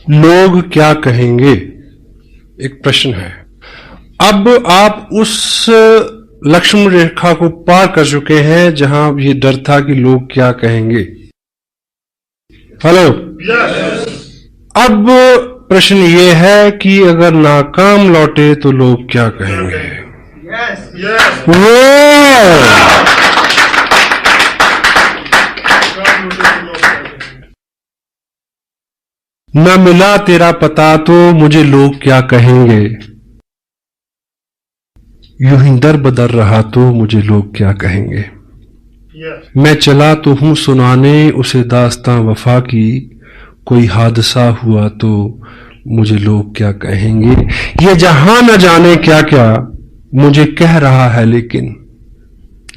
लोग क्या कहेंगे, एक प्रश्न है। अब आप उस लक्ष्मण रेखा को पार कर चुके हैं जहां ये डर था कि लोग क्या कहेंगे। हेलो। अब प्रश्न ये है कि अगर नाकाम लौटे तो लोग क्या कहेंगे। न मिला तेरा पता तो मुझे लोग क्या कहेंगे, यूं ही दर बदर रहा तो मुझे लोग क्या कहेंगे। मैं चला तो हूं सुनाने उसे दास्तां वफा की, कोई हादसा हुआ तो मुझे लोग क्या कहेंगे। ये जहां न जाने क्या क्या मुझे कह रहा है, लेकिन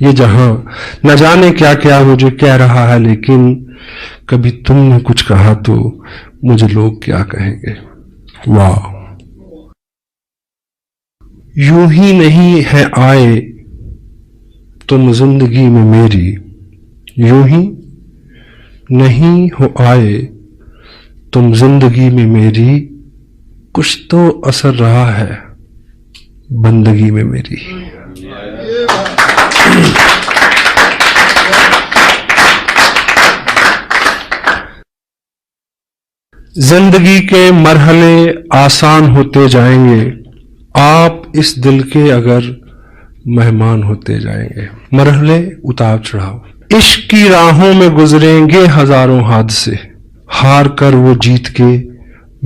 ये जहां न जाने क्या क्या मुझे कह रहा है, लेकिन कभी तुमने कुछ कहा तो मुझे लोग क्या कहेंगे। वाह। यूं ही नहीं है आए तुम जिंदगी में मेरी, यूं ही नहीं हो आए तुम जिंदगी में मेरी, कुछ तो असर रहा है बंदगी में मेरी। जिंदगी के मरहले आसान होते जाएंगे, आप इस दिल के अगर मेहमान होते जाएंगे। मरहले उतार चढ़ाव। इश्क की राहों में गुजरेंगे हजारों हादसे, हार कर वो जीत के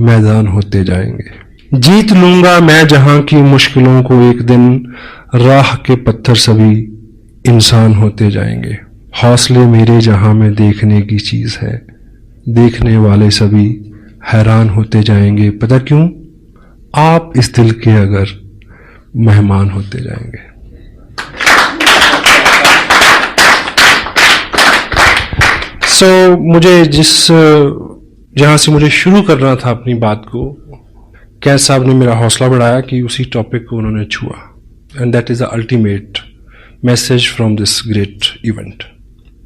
मैदान होते जाएंगे। जीत लूंगा मैं जहां की मुश्किलों को एक दिन, राह के पत्थर सभी इंसान होते जाएंगे। हौसले मेरे जहां में देखने की चीज है, देखने वाले सभी हैरान होते जाएंगे। पता क्यों? आप इस दिल के अगर मेहमान होते जाएंगे। मुझे जहां से मुझे शुरू करना था अपनी बात को, कैद साहब ने मेरा हौसला बढ़ाया कि उसी टॉपिक को उन्होंने छुआ, and that is the ultimate message from this great event.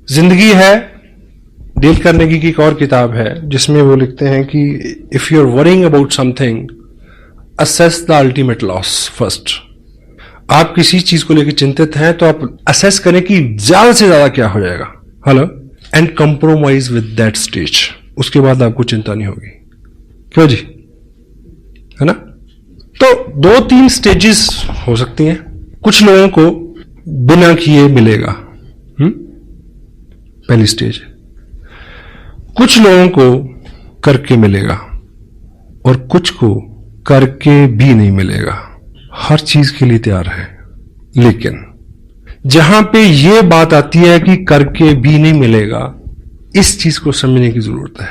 जिंदगी है डील कार्नेगी की एक और किताब है जिसमें वो लिखते हैं कि if you are worrying about something, assess the ultimate loss first. आप किसी चीज को लेकर चिंतित हैं तो आप असेस करें कि ज्यादा से ज्यादा क्या हो जाएगा। Hello. And compromise with that stage, उसके बाद आपको चिंता नहीं होगी। क्यों जी, है ना? तो 2-3 स्टेजेस हो सकती हैं। कुछ लोगों को बिना किए मिलेगा, पहली स्टेज। कुछ लोगों को करके मिलेगा और कुछ को करके भी नहीं मिलेगा। हर चीज के लिए तैयार है, लेकिन जहां पे ये बात आती है कि करके भी नहीं मिलेगा, इस चीज को समझने की जरूरत है।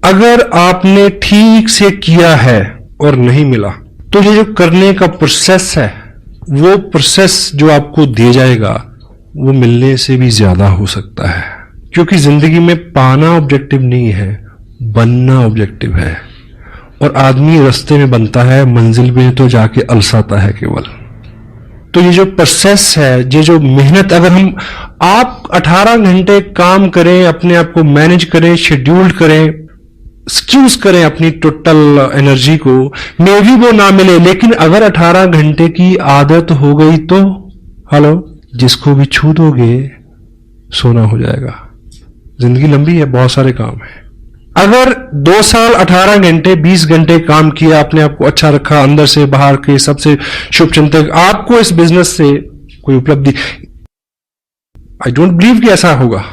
अगर आपने ठीक से किया है और नहीं मिला, तो ये जो करने का प्रोसेस है, वो प्रोसेस जो आपको दिया जाएगा वो मिलने से भी ज्यादा हो सकता है। क्योंकि जिंदगी में पाना ऑब्जेक्टिव नहीं है, बनना ऑब्जेक्टिव है। और आदमी रास्ते में बनता है, मंजिल में तो जाके अलसाता है केवल। तो ये जो प्रोसेस है, ये जो मेहनत, अगर आप 18 घंटे काम करें, अपने आप को मैनेज करें, शेड्यूल्ड करें, एक्सक्यूज करें अपनी टोटल एनर्जी को, मे भी वो ना मिले, लेकिन अगर 18 घंटे की आदत हो गई तो हेलो, जिसको भी छू दोगे सोना हो जाएगा। जिंदगी लंबी है, बहुत सारे काम है। अगर 2 साल 18 घंटे 20 घंटे काम किया, अपने आप को अच्छा रखा, अंदर से बाहर के सबसे शुभ चिंतक, आपको इस बिजनेस से कोई उपलब्धि, आई डोंट बिलीव कि ऐसा होगा।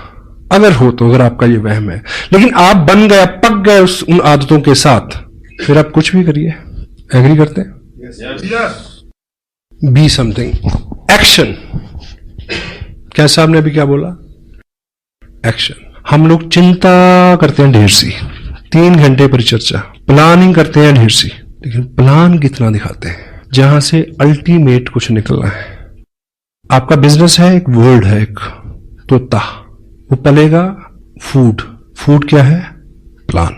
अगर हो तो, अगर आपका ये वहम है, लेकिन आप बन गए, पक गए उन आदतों के साथ, फिर आप कुछ भी करिए। एग्री करते हैं? Be something, action. क्या साहब ने अभी क्या बोला? एक्शन। हम लोग चिंता करते हैं ढेर सी, 3 घंटे परिचर्चा, प्लानिंग करते हैं ढेर सी, लेकिन प्लान कितना दिखाते हैं जहां से अल्टीमेट कुछ निकलना है। आपका बिजनेस है, एक वर्ड है, एक तोता, वो पलेगा फूड। फूड क्या है? Plan.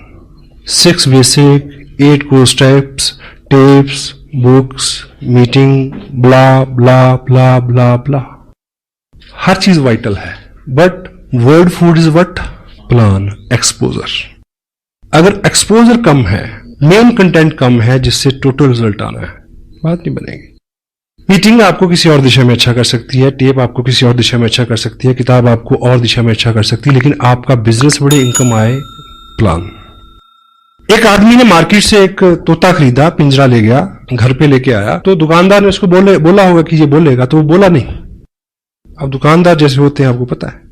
6 basic, 8 core steps, tips, books, meeting, blah blah blah blah blah. हर चीज वाइटल है, but word food is what? Plan, exposure. अगर एक्सपोजर कम है, मेन कंटेंट कम है, जिससे टोटल रिजल्ट आना है, बात नहीं बनेगी। मीटिंग आपको किसी और दिशा में अच्छा कर सकती है, टेप आपको किसी और दिशा में अच्छा कर सकती है, किताब आपको और दिशा में अच्छा कर सकती है, लेकिन आपका बिजनेस बड़े इनकम आए प्लान। एक आदमी ने मार्केट से एक तोता खरीदा, पिंजरा ले गया, घर पे लेके आया, तो दुकानदार ने उसको बोला होगा कि ये बोलेगा, तो वो बोला नहीं। अब दुकानदार जैसे होते हैं आपको पता है,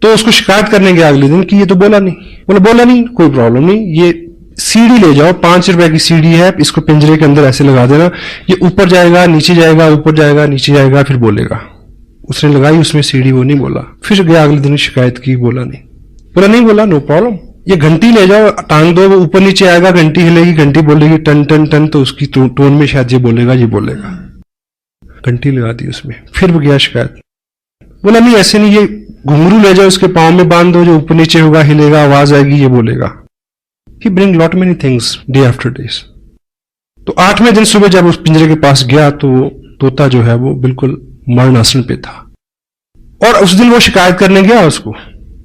तो उसको शिकायत करने गया अगले दिन कि ये तो बोला नहीं। बोला नहीं, कोई प्रॉब्लम नहीं, ये सीढ़ी ले जाओ, 5 रुपए की सीढ़ी है, इसको पिंजरे के अंदर ऐसे लगा देना, ये ऊपर जाएगा नीचे जाएगा, ऊपर जाएगा नीचे जाएगा, फिर बोलेगा। उसने लगाई उसमें सीढ़ी, वो नहीं बोला। फिर गया अगले दिन शिकायत की, बोला नहीं, नो प्रॉब्लम। ये घंटी ले जाओ, टांग दो, वो ऊपर नीचे आएगा, घंटी हिलेगी, घंटी बोलेगी टन टन टन, तो उसकी टोन में शायद ये बोलेगा। घंटी लगा दी उसमें, फिर वो गया शिकायत, बोला नहीं ऐसे नहीं, ये घुंघरू ले जाओ, उसके पांव में बांध दो, जो ऊपर नीचे होगा हिलेगा, आवाज आएगी, ये बोलेगा। He bring lot many things day after days. तो 8वें दिन सुबह जब उस पिंजरे के पास गया तो तोता जो है वो बिल्कुल मरण आसन पे था। और उस दिन वो शिकायत करने गया उसको,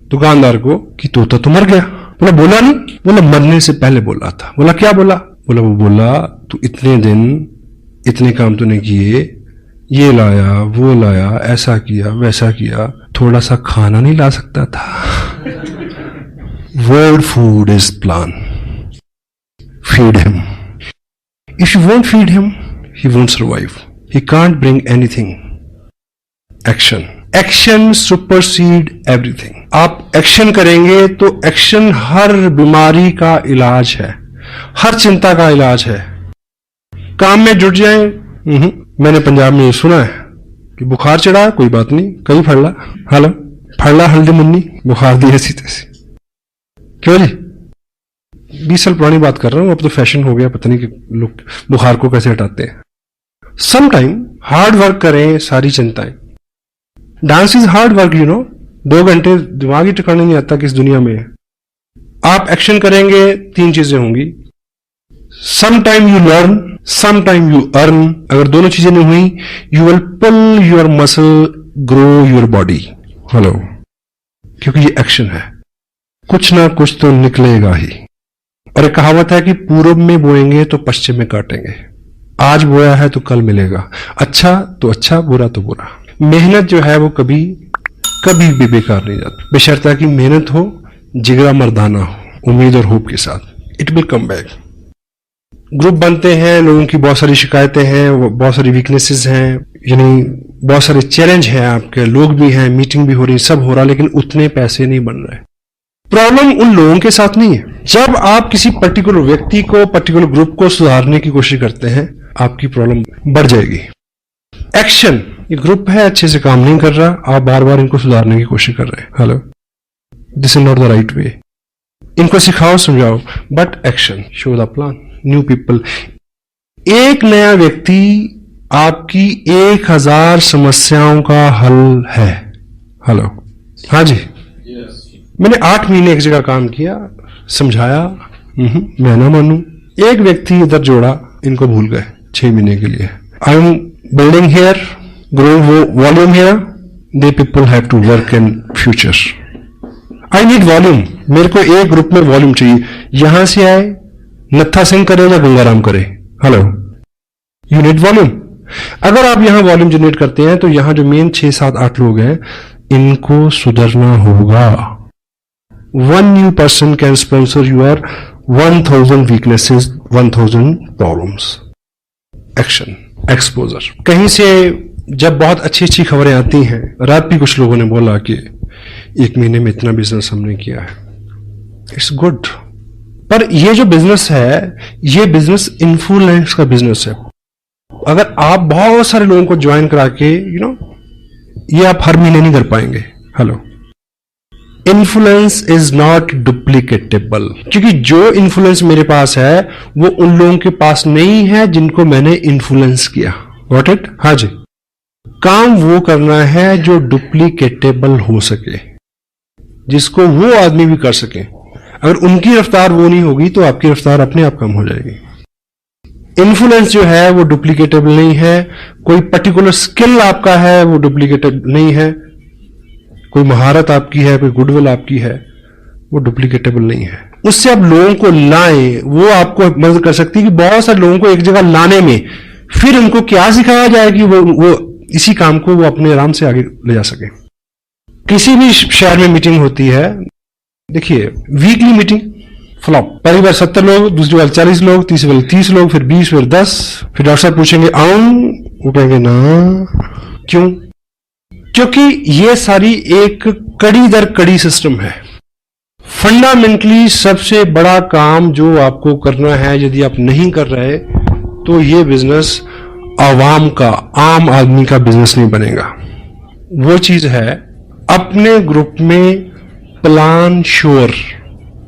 दुकानदार को, कि तोता तो मर गया। बोला नहीं, बोला मरने से पहले बोला था। बोला क्या बोला? वो बोला तू इतने दिन इतने काम तूने किए, ये लाया वो लाया, ऐसा किया वैसा किया, थोड़ा सा खाना नहीं ला सकता था? Word food is plan. Feed him. If you won't feed him, he won't survive. He can't bring anything. Action. Action supersede everything. आप एक्शन करेंगे तो एक्शन हर बीमारी का इलाज है, हर चिंता का इलाज है। काम में जुट जाएं। मैंने पंजाब में सुना है कि बुखार चढ़ा, कोई बात नहीं, कहीं फड़ला हल्दी मुन्नी, बुखार दी ऐसी तैसी। क्यों जी? 20 साल पुरानी बात कर रहा हूं, अब तो फैशन हो गया, पता नहीं कि लोग बुखार को कैसे हटाते हैं। सम टाइम हार्ड वर्क करें, सारी चिंताएं। डांस इज हार्ड वर्क, 2 घंटे दिमाग ही ठिकाने नहीं आता कि इस दुनिया में है। आप एक्शन करेंगे, 3 चीजें होंगी। Some time you learn, some time you earn. अगर दोनों चीजें नहीं हुई, you will pull your muscle, grow your body. Hello, क्योंकि ये एक्शन है, कुछ ना कुछ तो निकलेगा ही। और एक कहावत है कि पूरब में बोएंगे तो पश्चिम में काटेंगे। आज बोया है तो कल मिलेगा, अच्छा तो अच्छा, बुरा तो बुरा। मेहनत जो है वो कभी भी बेकार नहीं जाती, बशर्ते कि मेहनत हो, जिगरा मर्दाना हो, उम्मीद और होप के साथ। It will come back. Group बनते हैं, लोगों की बहुत सारी शिकायतें हैं, बहुत सारी वीकनेसेस हैं, यानी बहुत सारे चैलेंज हैं, आपके लोग भी हैं, मीटिंग भी हो रही, सब हो रहा, लेकिन उतने पैसे नहीं बन रहे। प्रॉब्लम उन लोगों के साथ नहीं है। जब आप किसी पर्टिकुलर व्यक्ति को, पर्टिकुलर ग्रुप को सुधारने की कोशिश करते हैं, आपकी प्रॉब्लम बढ़ जाएगी। एक्शन, ये ग्रुप है, अच्छे से काम नहीं कर रहा, आप बार बार इनको सुधारने की कोशिश कर रहे हैं। Hello, this is not the right way. इनको सिखाओ, समझाओ, but action, show the plan. New people, एक नया व्यक्ति आपकी 1000 समस्याओं का हल है। हेलो, हाँ जी, मैंने 8 महीने एक जगह काम किया, समझाया, मैं ना मानू। एक व्यक्ति इधर जोड़ा, इनको भूल गए 6 महीने के लिए। I am building here, growing volume here, they people have to work in future. I need volume, मेरे को एक ग्रुप में वॉल्यूम चाहिए। यहां से आए, नत्था सिंह करे या गंगाराम करे, हेलो, यू नीड वॉल्यूम। अगर आप यहां वॉल्यूम जनरेट करते हैं तो यहां जो मेन 6, 7, 8 लोग हैं, इनको सुधरना होगा। 1 new person can sponsor your 1000 weaknesses, 1000 problems. Action, exposure. कहीं से जब बहुत अच्छी अच्छी खबरें आती हैं, रात भी कुछ लोगों ने बोला कि 1 महीने में इतना बिजनेस हमने किया है, इट्स गुड। पर ये जो बिजनेस है, ये बिजनेस इन्फ्लुएंस का बिजनेस है। अगर आप बहुत सारे लोगों को ज्वाइन करा के, ये आप हर महीने नहीं कर पाएंगे। हेलो, इन्फ्लुएंस इज नॉट डुप्लीकेटेबल, क्योंकि जो इन्फ्लुएंस मेरे पास है वो उन लोगों के पास नहीं है जिनको मैंने इन्फ्लुएंस किया। Got it? हाँ जी। काम वो करना है जो डुप्लीकेटेबल हो सके, जिसको वो आदमी भी कर सके। अगर उनकी रफ्तार वो नहीं होगी तो आपकी रफ्तार अपने आप कम हो जाएगी। इन्फ्लुएंस जो है वो डुप्लीकेटेबल नहीं है। कोई पर्टिकुलर स्किल आपका है वो डुप्लीकेटेबल नहीं है। कोई महारत आपकी है, कोई गुडविल आपकी है, वो डुप्लीकेटेबल नहीं है। उससे आप लोगों को लाएं, वो आपको मदद कर सकती है कि बहुत सारे लोगों को एक जगह लाने में फिर उनको क्या सिखाया जाए कि वो इसी काम को वो अपने आराम से आगे ले जा सके। किसी भी शहर में मीटिंग होती है, देखिए वीकली मीटिंग फ्लॉप, पहली बार 70 लोग, दूसरी बार 40 लोग, तीसरी बार 30 लोग, फिर 20, फिर 10, फिर डॉक्टर साहब पूछेंगे आऊं, वो कहेंगे ना। क्यों? क्योंकि ये सारी एक कड़ी दर कड़ी सिस्टम है। फंडामेंटली सबसे बड़ा काम जो आपको करना है, यदि आप नहीं कर रहे तो ये बिजनेस आवाम का, आम आदमी का बिजनेस नहीं बनेगा। वो चीज है अपने ग्रुप में प्लान श्योर,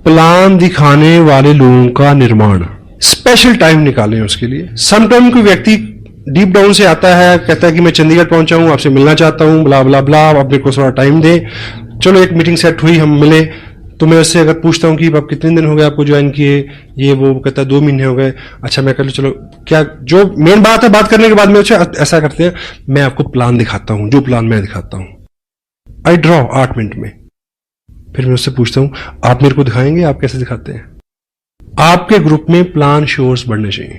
प्लान दिखाने वाले लोगों का निर्माण। स्पेशल टाइम निकालें उसके लिए। समटाइम कोई व्यक्ति डीप डाउन से आता है, कहता है कि मैं चंडीगढ़ पहुंचा हूं, आपसे मिलना चाहता हूं, ब्ला ब्ला ब्ला, आप अपने को थोड़ा टाइम दे। चलो एक मीटिंग सेट हुई, हम मिले, तो मैं उससे अगर पूछता हूं कि आप कितने दिन हो गए आपको ज्वाइन किए, ये वो कहता है 2 महीने हो गए। अच्छा मैं कह लो, चलो क्या जो मेन बात है, बात करने के बाद में ऐसा करते हैं, मैं आपको प्लान दिखाता हूं, जो प्लान मैं दिखाता हूं, आई ड्रॉ 8 मिनट में। फिर मैं उससे पूछता हूं आप मेरे को दिखाएंगे, आप कैसे दिखाते हैं। आपके ग्रुप में प्लान शोर्स बढ़ने चाहिए।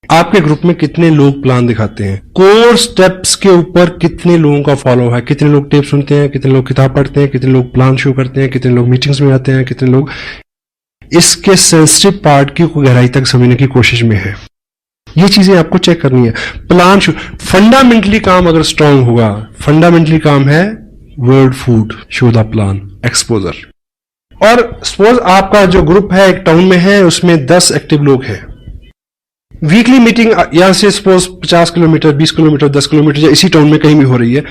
आपके ग्रुप में कितने लोग प्लान दिखाते हैं, कोर स्टेप्स के ऊपर कितने लोगों का फॉलो है, कितने लोग टेप सुनते हैं, कितने लोग किताब पढ़ते हैं, कितने लोग प्लान शो करते हैं, कितने लोग मीटिंग्स में आते हैं, कितने लोग इसके सेंसिटिव पार्ट की गहराई तक समझने की कोशिश में है। ये चीजें आपको चेक करनी है। प्लान शो फंडामेंटली काम अगर स्ट्रांग होगा, फंडामेंटली काम है word food, show the plan, exposure. और सपोज आपका जो ग्रुप है एक टाउन में है, उसमें 10 एक्टिव लोग हैं। वीकली मीटिंग यहां से सपोज 50 किलोमीटर, 20 किलोमीटर, 10 किलोमीटर या इसी टाउन में कहीं भी हो रही है।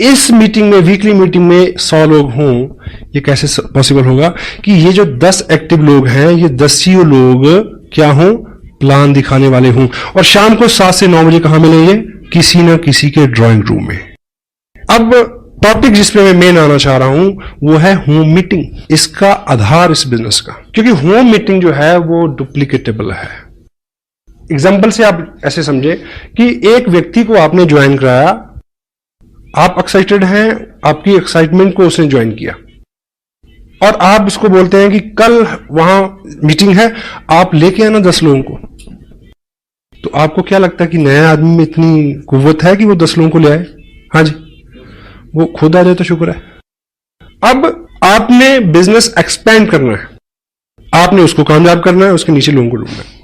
इस मीटिंग में, वीकली मीटिंग में 100 लोग हों, ये कैसे पॉसिबल होगा कि ये जो 10 एक्टिव लोग हैं, ये 10 ही लोग क्या हों, प्लान दिखाने वाले हों। और शाम को 7 से 9 बजे कहां मिलेंगे, किसी ना किसी के ड्राइंग रूम में। अब टॉपिक जिस पे मैं मेन आना चाह रहा हूं वो है होम मीटिंग, इसका आधार इस बिजनेस का। क्योंकि होम मीटिंग जो है वो डुप्लीकेटेबल है। एग्जाम्पल से आप ऐसे समझे कि एक व्यक्ति को आपने ज्वाइन कराया, आप एक्साइटेड हैं, आपकी एक्साइटमेंट को उसने ज्वाइन किया, और आप उसको बोलते हैं कि कल वहां मीटिंग है, आप लेके आना 10 लोगों को। तो आपको क्या लगता है कि नया आदमी में इतनी कुव्वत है कि वो 10 लोगों को ले आए? हाँ जी, वो खुद आ जाए तो शुक्र है। अब आपने बिजनेस एक्सपेंड करना है, आपने उसको कामयाब करना है, उसके नीचे लोगों को ढूंढना है।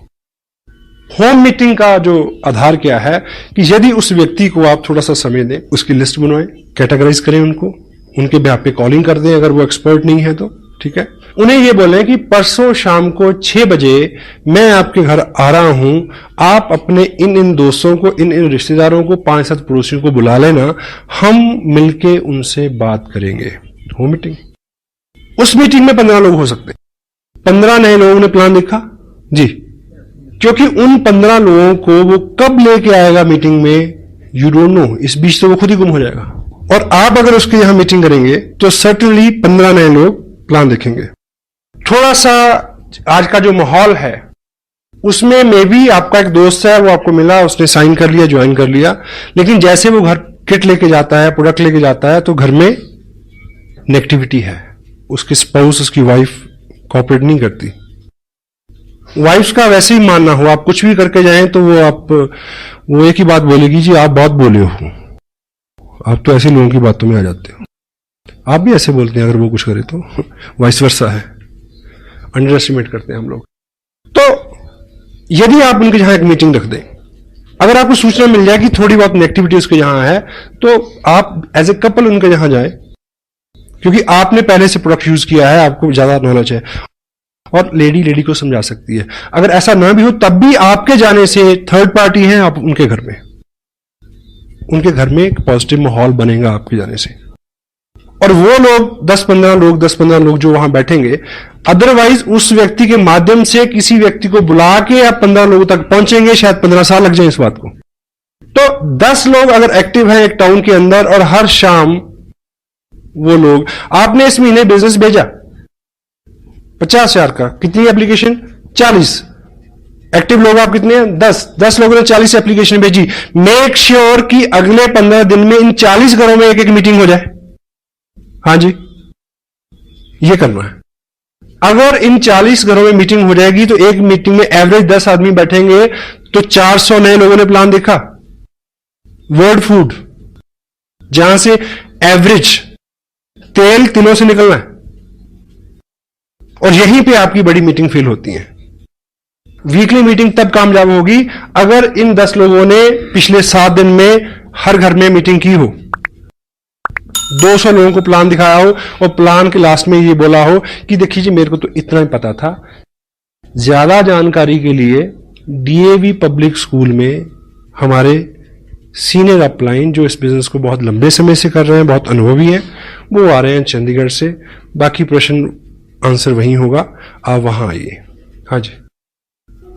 होम मीटिंग का जो आधार क्या है कि यदि उस व्यक्ति को आप थोड़ा सा समय दें, उसकी लिस्ट बनवाएं, कैटेगराइज करें उनको, उनके बेहाफ पे कॉलिंग कर दें अगर वो एक्सपर्ट नहीं है तो, ठीक है। उन्हें ये बोलें कि परसों शाम को 6 बजे मैं आपके घर आ रहा हूं, आप अपने इन दोस्तों को, इन रिश्तेदारों को, 5-7 पड़ोसियों को बुला लेना, हम मिलके उनसे बात करेंगे। Home meeting. उस मीटिंग में 15 लोग हो सकते हैं। 15 नए लोगों ने प्लान देखा जी, क्योंकि उन 15 लोगों को वो कब लेके आएगा मीटिंग में, यू डोंट नो। इस बीच तो वो खुद ही गुम हो जाएगा। और आप अगर उसके यहां मीटिंग करेंगे तो सर्टनली 15 नए लोग प्लान देखेंगे। थोड़ा सा आज का जो माहौल है उसमें मे भी आपका एक दोस्त है, वो आपको मिला, उसने साइन कर लिया, ज्वाइन कर लिया, लेकिन जैसे वो घर किट लेके जाता है, प्रोडक्ट लेके जाता है, तो घर में नेगेटिविटी है। उसकी स्पाउस, उसकी वाइफ कोऑपरेट नहीं करती। वाइफ का वैसे ही मानना हो, आप कुछ भी करके जाएं तो वो एक ही बात बोलेगी, जी आप बहुत बोले हो, आप तो ऐसे लोगों की बातों में आ जाते हो। आप भी ऐसे बोलते हैं अगर वो कुछ करे तो, वाइस वर्सा है। अंडर एस्टिमेट करते हैं हम लोग। तो यदि आप उनके यहां एक मीटिंग रख दें, अगर आपको सूचना मिल जाए कि थोड़ी बहुत नेगेटिविटी उसके यहां है, तो आप एज ए कपल उनके यहां जाए, क्योंकि आपने पहले से प्रोडक्ट यूज किया है, आपको ज्यादा नॉलेज है, और लेडी को समझा सकती है। अगर ऐसा ना भी हो तब भी आपके जाने से थर्ड पार्टी है, आप उनके घर में एक पॉजिटिव माहौल बनेगा आपके जाने से। और वो लोग 10-15 लोग जो वहां बैठेंगे, अदरवाइज उस व्यक्ति के माध्यम से किसी व्यक्ति को बुला के आप 15 लोगों तक पहुंचेंगे, शायद 15 साल लग जाए इस बात को। तो 10 लोग अगर एक्टिव हैं एक टाउन के अंदर, और हर शाम वो लोग, आपने इस महीने बिजनेस भेजा 50,000 का, कितनी एप्लीकेशन? 40। एक्टिव लोग आप कितने हैं? 10 लोगों ने 40 एप्लीकेशन भेजी। मेक श्योर कि अगले 15 दिन में इन 40 घरों में एक मीटिंग हो जाए। हाँ जी, ये करना है। अगर इन 40 घरों में मीटिंग हो जाएगी तो एक मीटिंग में एवरेज 10 आदमी बैठेंगे तो 400 नए लोगों ने प्लान देखा। वर्ल्ड फूड, जहां से एवरेज तेल तिलों से निकलना है, और यहीं पे आपकी बड़ी मीटिंग फेल होती है। वीकली मीटिंग तब कामयाब होगी अगर इन 10 लोगों ने पिछले 7 दिन में हर घर में मीटिंग की हो, 200 लोगों को प्लान दिखाया हो और प्लान के लास्ट में ये बोला हो कि देखिए जी मेरे को तो इतना ही पता था। ज्यादा जानकारी के लिए डीएवी पब्लिक स्कूल में हमारे सीनियर अपलाइन जो इस बिजनेस को बहुत लंबे समय से कर रहे हैं, बहुत अनुभवी हैं, वो आ रहे हैं चंडीगढ़ से। बाकी प्रश्न आंसर वहीं होगा, आप वहां आइए। हाँ जी,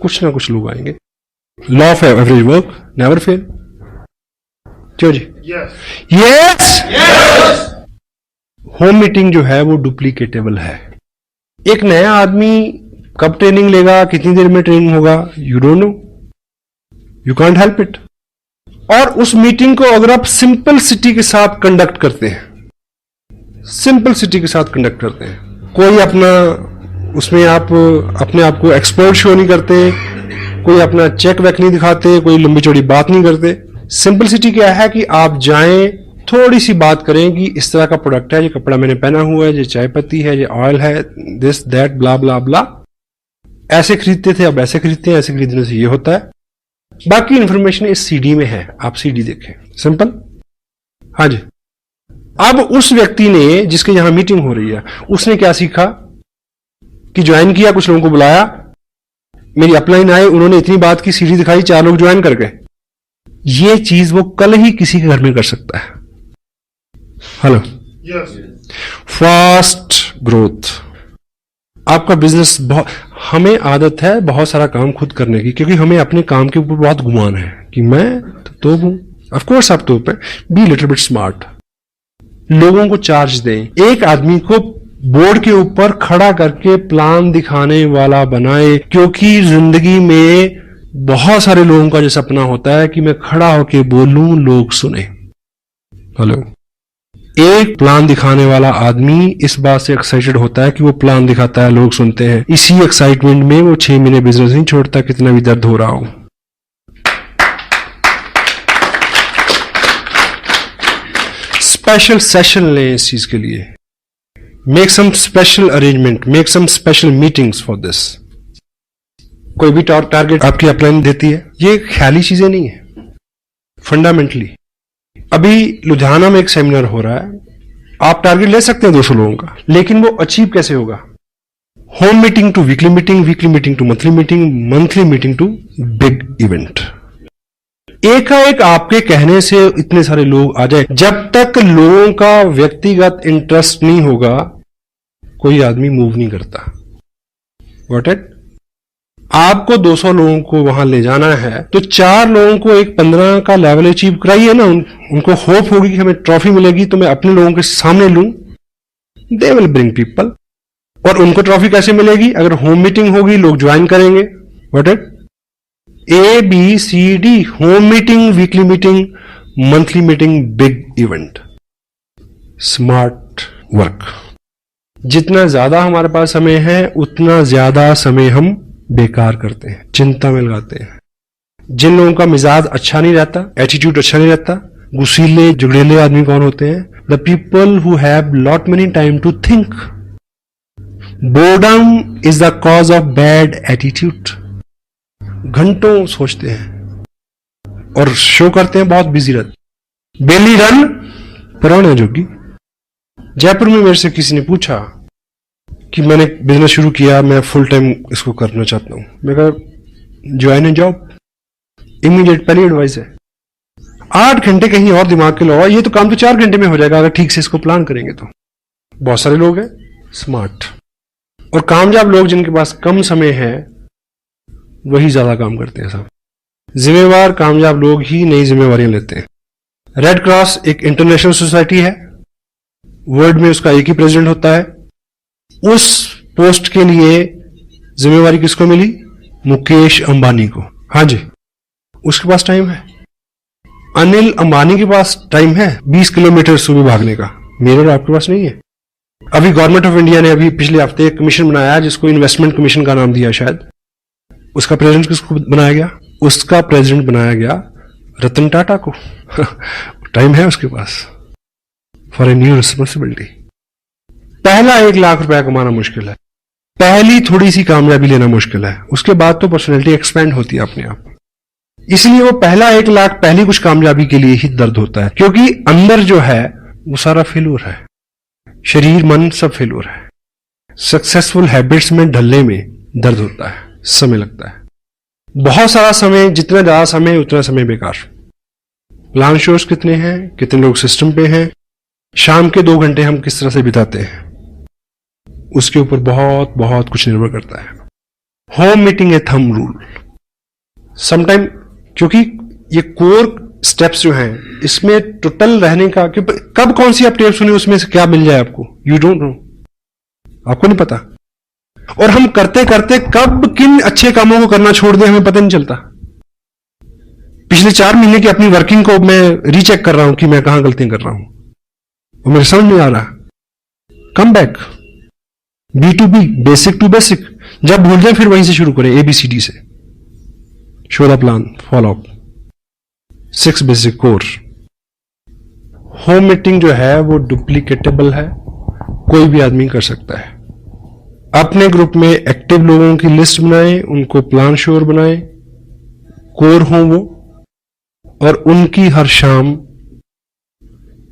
कुछ ना कुछ लोग आएंगे। Law of average work never fail. क्यों जी? यस। होम मीटिंग जो है वो डुप्लीकेटेबल है। एक नया आदमी कब ट्रेनिंग लेगा, कितनी देर में ट्रेनिंग होगा, you don't know, you can't help it. और उस मीटिंग को अगर आप सिंपलिसिटी के साथ कंडक्ट करते हैं, सिंपलिसिटी के साथ कंडक्ट करते हैं, कोई अपना उसमें आप अपने आप को एक्सपर्ट शो नहीं करते, कोई अपना चेक वेक नहीं दिखाते, कोई लंबी चौड़ी बात नहीं करते। सिंपलिसिटी क्या है कि आप जाएं, थोड़ी सी बात करें कि इस तरह का प्रोडक्ट है, ये कपड़ा मैंने पहना हुआ है, ये चाय पत्ती है, ये ऑयल है, दिस दैट ब्ला ब्ला ब्ला, ऐसे खरीदते थे अब ऐसे खरीदते हैं, ऐसे खरीदने से ये होता है। बाकी इंफॉर्मेशन इस सीडी में है, आप सीडी देखें, सिंपल। हाँ जी। अब उस व्यक्ति ने जिसके यहां मीटिंग हो रही है, उसने क्या सीखा कि ज्वाइन किया, कुछ लोगों को बुलाया, मेरी अपलाइन आए, उन्होंने इतनी बात की, सीडी दिखाई, 4 लोग ज्वाइन कर गए। ये चीज वो कल ही किसी के घर में कर सकता है। Hello, fast growth. आपका बिजनेस बहुत, हमें आदत है बहुत सारा काम खुद करने की, क्योंकि हमें अपने काम के ऊपर बहुत गुमान है कि मैं तो हूं। ऑफ कोर्स आप तो पे बी लिटिल बिट स्मार्ट, लोगों को चार्ज दें। एक आदमी को बोर्ड के ऊपर खड़ा करके प्लान दिखाने वाला बनाए, क्योंकि जिंदगी में बहुत सारे लोगों का जो सपना होता है कि मैं खड़ा होके बोलूं, लोग सुने। हेलो, एक प्लान दिखाने वाला आदमी इस बात से एक्साइटेड होता है कि वो प्लान दिखाता है, लोग सुनते हैं। इसी एक्साइटमेंट में वो 6 महीने बिजनेस नहीं छोड़ता, कितना भी दर्द हो रहा हो। स्पेशल सेशन लें इस चीज के लिए, make some special arrangement, make some special meetings for this. कोई भी टारगेट आपकी अपलाइन देती है, ये ख्याली चीजें नहीं है, फंडामेंटली। अभी लुधियाना में एक सेमिनार हो रहा है, आप टारगेट ले सकते हैं 200 लोगों का, लेकिन वो अचीव कैसे होगा? Home meeting to weekly meeting, weekly meeting to monthly meeting, monthly meeting to big event. एकाएक आपके कहने से इतने सारे लोग आ जाए, जब तक लोगों का व्यक्तिगत इंटरेस्ट नहीं होगा कोई आदमी मूव नहीं करता। Got it? आपको 200 लोगों को वहां ले जाना है तो 4 लोगों को एक 15 का लेवल अचीव कराइए ना। उनको होप होगी कि हमें ट्रॉफी मिलेगी तो मैं अपने लोगों के सामने लूं, दे विल ब्रिंग पीपल। और उनको ट्रॉफी कैसे मिलेगी? अगर होम मीटिंग होगी, लोग ज्वाइन करेंगे। What it? ABCD, home meeting, weekly meeting, monthly meeting, big event. Smart work. जितना ज्यादा हमारे पास समय है उतना ज्यादा समय हम बेकार करते हैं, चिंता में लगाते हैं। जिन लोगों का मिजाज अच्छा नहीं रहता, एटीट्यूड अच्छा नहीं रहता, गुस्सीले जुगड़ेले आदमी कौन होते हैं? The people who have lot many time to think. Boredom is the cause of bad attitude. घंटों सोचते हैं और शो करते हैं बहुत बिजी रहते। बेली रन पुराना जोगी। जयपुर में मेरे से किसी ने पूछा कि मैंने बिजनेस शुरू किया, मैं फुल टाइम इसको करना चाहता हूं। मैं कहा ज्वाइन ए जॉब, इमीडिएट पहली एडवाइस है। 8 घंटे कहीं और दिमाग के लगाओ, ये तो काम तो 4 घंटे में हो जाएगा अगर ठीक से इसको प्लान करेंगे तो। बहुत सारे लोग हैं स्मार्ट और कामयाब लोग जिनके पास कम समय है वही ज्यादा काम करते हैं। साहब, जिम्मेवार कामयाब लोग ही नई जिम्मेवारियां लेते हैं। रेड क्रॉस एक इंटरनेशनल सोसाइटी है, वर्ल्ड में उसका एक ही प्रेसिडेंट होता है। उस पोस्ट के लिए जिम्मेवारी किसको मिली? मुकेश अंबानी को। हाँ जी, उसके पास टाइम है। अनिल अंबानी के पास टाइम है 20 किलोमीटर सुबह भागने का, मेरे और आपके पास नहीं है। अभी गवर्नमेंट ऑफ इंडिया ने अभी पिछले हफ्ते एक कमीशन बनाया जिसको इन्वेस्टमेंट कमीशन का नाम दिया शायद। उसका प्रेसिडेंट किसको बनाया गया? उसका प्रेसिडेंट बनाया गया रतन टाटा को। टाइम है उसके पास फॉर ए न्यू रिस्पॉन्सिबिलिटी। पहला 1 लाख रुपया कमाना मुश्किल है, पहली थोड़ी सी कामयाबी लेना मुश्किल है, उसके बाद तो पर्सनैलिटी एक्सपेंड होती है अपने आप। इसलिए वो पहला 1 लाख पहली कुछ कामयाबी के लिए ही दर्द होता है, क्योंकि अंदर जो है वो सारा फेल्योर है, शरीर मन सब फेल्योर है। सक्सेसफुल हैबिट्स में ढलने में दर्द होता है, समय लगता है, बहुत सारा समय, जितना ज्यादा समय उतना समय बेकार। प्लान शोर्स कितने हैं, कितने लोग सिस्टम पे हैं, शाम के 2 घंटे हम किस तरह से बिताते हैं, उसके ऊपर बहुत बहुत कुछ निर्भर करता है। होम मीटिंग ए थंब रूल समटाइम, क्योंकि ये कोर स्टेप्स जो हैं इसमें टोटल रहने का, कि कब कौन सी आप टेप सुनी उसमें से क्या मिल जाए आपको, यू डोंट नो, आपको नहीं पता। और हम करते करते कब किन अच्छे कामों को करना छोड़ दें हमें पता नहीं चलता। पिछले 4 महीने की अपनी वर्किंग को मैं रीचेक कर रहा हूं कि मैं कहां गलतियां कर रहा हूं, और मेरे समझ नहीं आ रहा। Come back, B2B, basic to basic. जब भूल जाए फिर वहीं से शुरू करें, ABCD से। Show the plan, follow up, 6 basic core. Home meeting जो है वो डुप्लीकेटेबल है, कोई भी आदमी कर सकता है। अपने ग्रुप में एक्टिव लोगों की लिस्ट बनाएं, उनको प्लान श्योर बनाएं, कोर हों वो, और उनकी हर शाम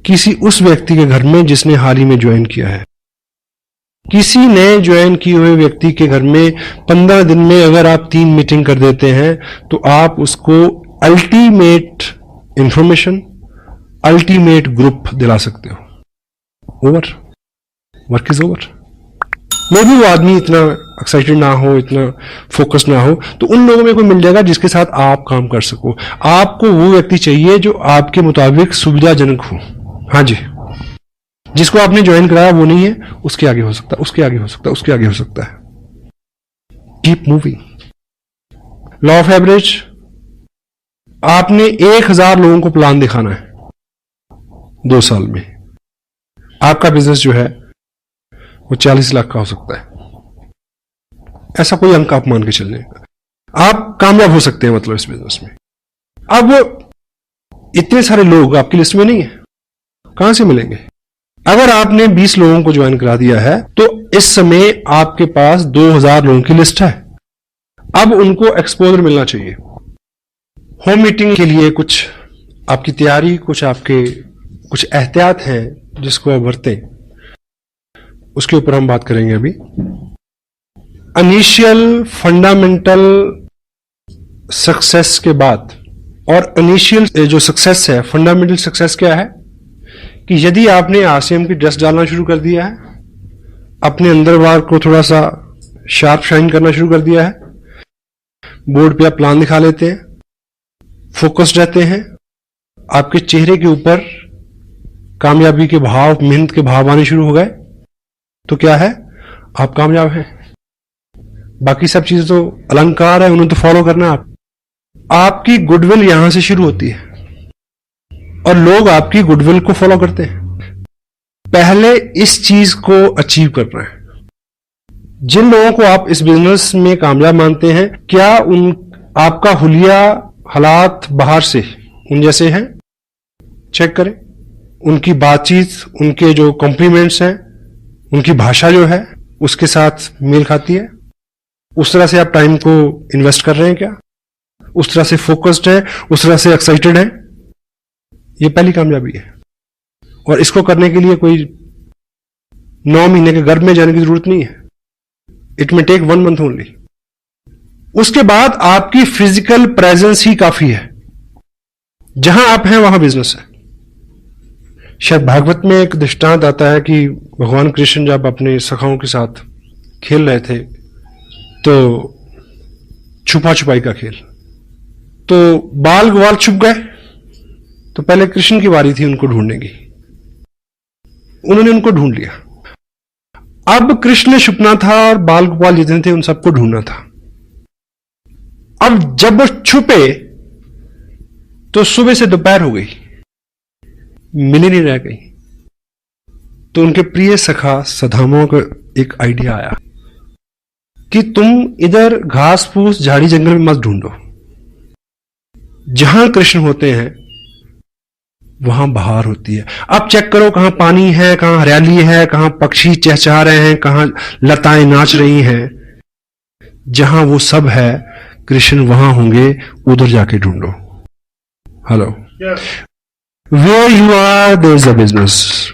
किसी उस व्यक्ति के घर में जिसने हाल ही में ज्वाइन किया है, किसी नए ज्वाइन किए हुए व्यक्ति के घर में 15 दिन में अगर आप 3 मीटिंग कर देते हैं तो आप उसको अल्टीमेट इंफॉर्मेशन, अल्टीमेट ग्रुप दिला सकते हो। Over, work is over. मे भी वो आदमी इतना एक्साइटेड ना हो, इतना फोकस ना हो, तो उन लोगों में कोई मिल जाएगा जिसके साथ आप काम कर सको। आपको वो व्यक्ति चाहिए जो आपके मुताबिक सुविधाजनक हो। हाँ जी, जिसको आपने ज्वाइन कराया वो नहीं है, उसके आगे हो सकता है, उसके आगे हो सकता है, उसके आगे हो सकता है। Keep moving. Law of average, आपने 1000 लोगों को प्लान दिखाना है 2 साल में। आपका बिजनेस जो है वो 40 लाख का हो सकता है, ऐसा कोई अंक आप मान के चलने, आप कामयाब हो सकते हैं मतलब इस बिजनेस में। अब इतने सारे लोग आपकी लिस्ट में नहीं है, कहां से मिलेंगे? अगर आपने 20 लोगों को ज्वाइन करा दिया है तो इस समय आपके पास 2000 लोगों की लिस्ट है। अब उनको एक्सपोजर मिलना चाहिए। होम मीटिंग के लिए कुछ आपकी तैयारी, कुछ आपके कुछ एहतियात हैं जिसको आप बरतें, उसके ऊपर हम बात करेंगे अभी। इनिशियल फंडामेंटल सक्सेस के बाद, और इनिशियल जो सक्सेस है, फंडामेंटल सक्सेस क्या है कि यदि आपने आरसीएम की ड्रेस डालना शुरू कर दिया है, अपने अंदर बार को थोड़ा सा शार्प शाइन करना शुरू कर दिया है, बोर्ड पे आप प्लान दिखा लेते हैं, फोकस्ड रहते हैं, आपके चेहरे के ऊपर कामयाबी के भाव, मेहनत के भाव आने शुरू हो गए, तो क्या है, आप कामयाब हैं। बाकी सब चीजें तो अलंकार है, उन्हें तो फॉलो करना है। आपकी गुडविल यहां से शुरू होती है और लोग आपकी गुडविल को फॉलो करते हैं। पहले इस चीज को अचीव करना है। जिन लोगों को आप इस बिजनेस में कामयाब मानते हैं, क्या आपका हुलिया हालात बाहर से उन जैसे हैं? चेक करें। उनकी बातचीत, उनके जो कॉम्प्लीमेंट्स हैं, उनकी भाषा जो है उसके साथ मेल खाती है? उस तरह से आप टाइम को इन्वेस्ट कर रहे हैं क्या? उस तरह से फोकस्ड है, उस तरह से एक्साइटेड है? ये पहली कामयाबी है। और इसको करने के लिए कोई 9 महीने के गर्भ में जाने की जरूरत नहीं है। It may take 1 month only. उसके बाद आपकी फिजिकल प्रेजेंस ही काफी है। जहां आप हैं वहां बिजनेस है। शायद भागवत में एक दृष्टांत आता है कि भगवान कृष्ण जब अपने सखाओं के साथ खेल रहे थे तो छुपा छुपाई का खेल, तो बाल ग्वाल छुप गए, तो पहले कृष्ण की बारी थी उनको ढूंढने की। उन्होंने उनको ढूंढ लिया। अब कृष्ण छुपना था और बाल गोपाल जितने थे उन सबको ढूंढना था। अब जब वो छुपे तो सुबह से दोपहर हो गई, मिल ही नहीं रह गई। तो उनके प्रिय सखा सदामा को एक आइडिया आया कि तुम इधर घास फूस झाड़ी जंगल में मत ढूंढो, जहां कृष्ण होते हैं वहां बहार होती है। अब चेक करो कहां पानी है, कहां हरियाली है, कहां पक्षी चहचहा रहे हैं, कहां लताएं नाच रही हैं। जहां वो सब है कृष्ण वहां होंगे, उधर जाके ढूंढो। Hello, where you are there is a business.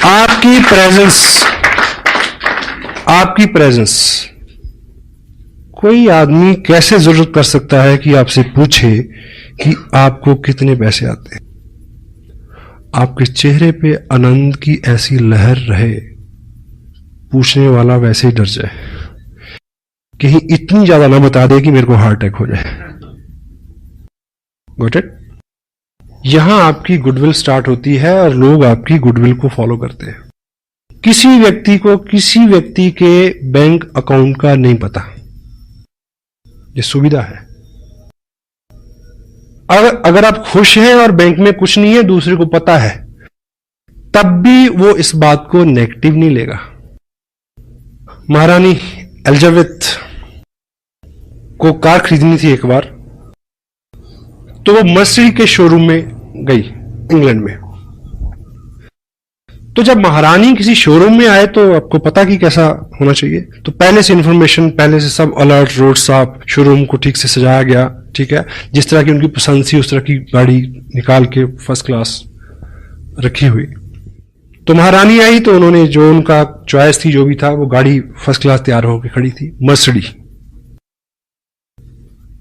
आपकी प्रेजेंस कोई आदमी कैसे जरूरत कर सकता है कि आपसे पूछे कि आपको कितने पैसे आते हैं। आपके चेहरे पे आनंद की ऐसी लहर रहे, पूछने वाला वैसे ही डर जाए, कहीं इतनी ज्यादा ना बता दे कि मेरे को हार्ट अटैक हो जाए। Got it? यहां आपकी गुडविल स्टार्ट होती है और लोग आपकी गुडविल को फॉलो करते हैं। किसी व्यक्ति को किसी व्यक्ति के बैंक अकाउंट का नहीं पता, ये सुविधा है। अगर आप खुश हैं और बैंक में कुछ नहीं है, दूसरे को पता है, तब भी वो इस बात को नेगेटिव नहीं लेगा। महारानी एलिजाबेथ को कार खरीदनी थी एक बार, तो वो मर्सिडीज के शोरूम में गई इंग्लैंड में। तो जब महारानी किसी शोरूम में आए तो आपको पता कि कैसा होना चाहिए, तो पहले से इंफॉर्मेशन, पहले से सब अलर्ट, रोड साफ, शोरूम को ठीक से सजाया गया, ठीक है, जिस तरह की उनकी पसंद थी उस तरह की गाड़ी निकाल के फर्स्ट क्लास रखी हुई। तो महारानी आई तो उन्होंने जो उनका चॉइस थी, जो भी था, वो गाड़ी फर्स्ट क्लास तैयार होकर खड़ी थी, मर्सिडीज।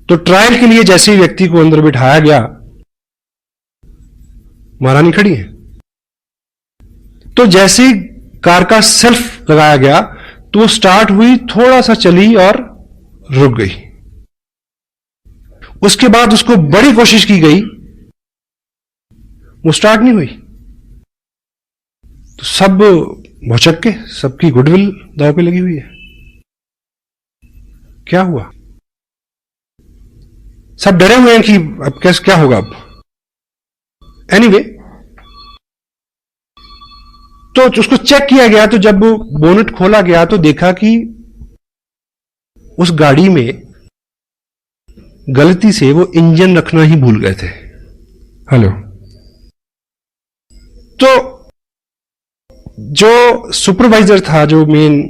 तो ट्रायल के लिए जैसे ही व्यक्ति को अंदर बिठाया गया, महारानी खड़ी है, तो जैसे ही कार का सेल्फ लगाया गया तो वो स्टार्ट हुई, थोड़ा सा चली और रुक गई। उसके बाद उसको बड़ी कोशिश की गई, वो स्टार्ट नहीं हुई। तो सब भौचक के, सबकी गुडविल दांव पे लगी हुई है। क्या हुआ? सब डरे हुए हैं कि अब कैसे क्या होगा। अब एनीवे, तो उसको चेक किया गया, तो जब बोनट खोला गया तो देखा कि उस गाड़ी में गलती से वो इंजन रखना ही भूल गए थे। हेलो, तो जो सुपरवाइजर था, जो मेन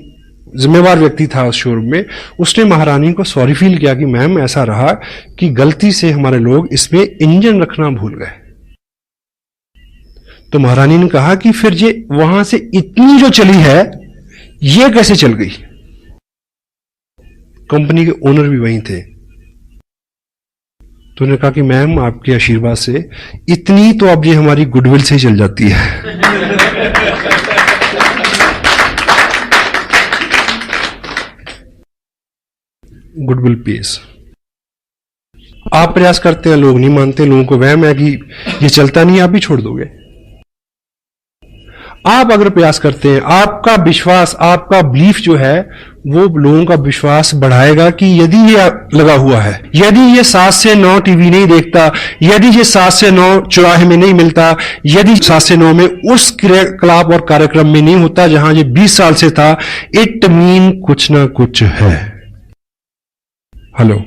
जिम्मेवार व्यक्ति था उस शोरूम में, उसने महारानी को सॉरी फील किया कि मैम ऐसा रहा कि गलती से हमारे लोग इसमें इंजन रखना भूल गए। तो महारानी ने कहा कि फिर ये वहां से इतनी जो चली है, ये कैसे चल गई? कंपनी के ओनर भी वहीं थे। तो उन्होंने कहा कि मैम आपके आशीर्वाद से इतनी तो अब ये हमारी गुडविल से ही चल जाती है। Goodwill pace. आप प्रयास करते हैं, लोग नहीं मानते, लोगों को वहम है कि ये चलता नहीं, आप भी छोड़ दोगे। आप अगर प्रयास करते हैं, आपका विश्वास, आपका बिलीफ जो है, वो लोगों का विश्वास बढ़ाएगा कि यदि ये लगा हुआ है, यदि ये 7 से 9 टीवी नहीं देखता, यदि ये 7 से 9 चौराहे में नहीं मिलता, यदि 7 से 9 में उस क्रियाकलाप और कार्यक्रम में नहीं होता जहां ये 20 साल से था, इट मीन कुछ ना कुछ है। हेलो,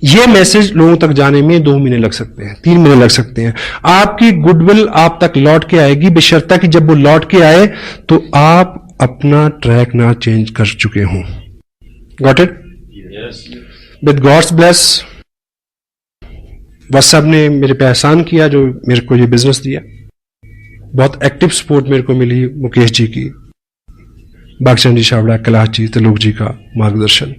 ये मैसेज लोगों तक जाने में 2 महीने लग सकते हैं, 3 महीने लग सकते हैं। आपकी गुडविल आप तक लौट के आएगी, बशर्ता कि जब वो लौट के आए तो आप अपना ट्रैक ना चेंज कर चुके हों। Got it? With God's bless, WhatsApp ने मेरे पे एहसान किया जो मेरे को ये बिजनेस दिया। बहुत एक्टिव सपोर्ट मेरे को मिली मुकेश जी की, बागचंद जी छाबड़ा, कैलाश जी, त्रिलोक जी का मार्गदर्शन।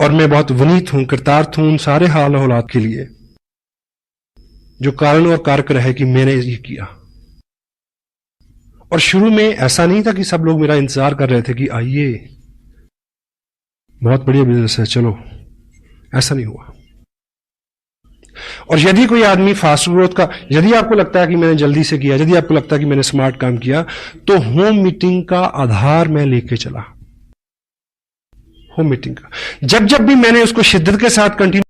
और मैं बहुत विनीत हूं, कृतार्थ हूं उन सारे हाल हालात के लिए जो कारण और कारक रहे कि मैंने ये किया। और शुरू में ऐसा नहीं था कि सब लोग मेरा इंतजार कर रहे थे कि आइए बहुत बढ़िया बिजनेस है चलो, ऐसा नहीं हुआ। और यदि कोई आदमी फास्ट ग्रोथ का, यदि आपको लगता है कि मैंने जल्दी से किया, यदि आपको लगता है कि मैंने स्मार्ट काम किया, तो होम मीटिंग का आधार मैं लेके चला। होम मीटिंग का जब जब भी मैंने उसको शिद्दत के साथ कंटिन्यू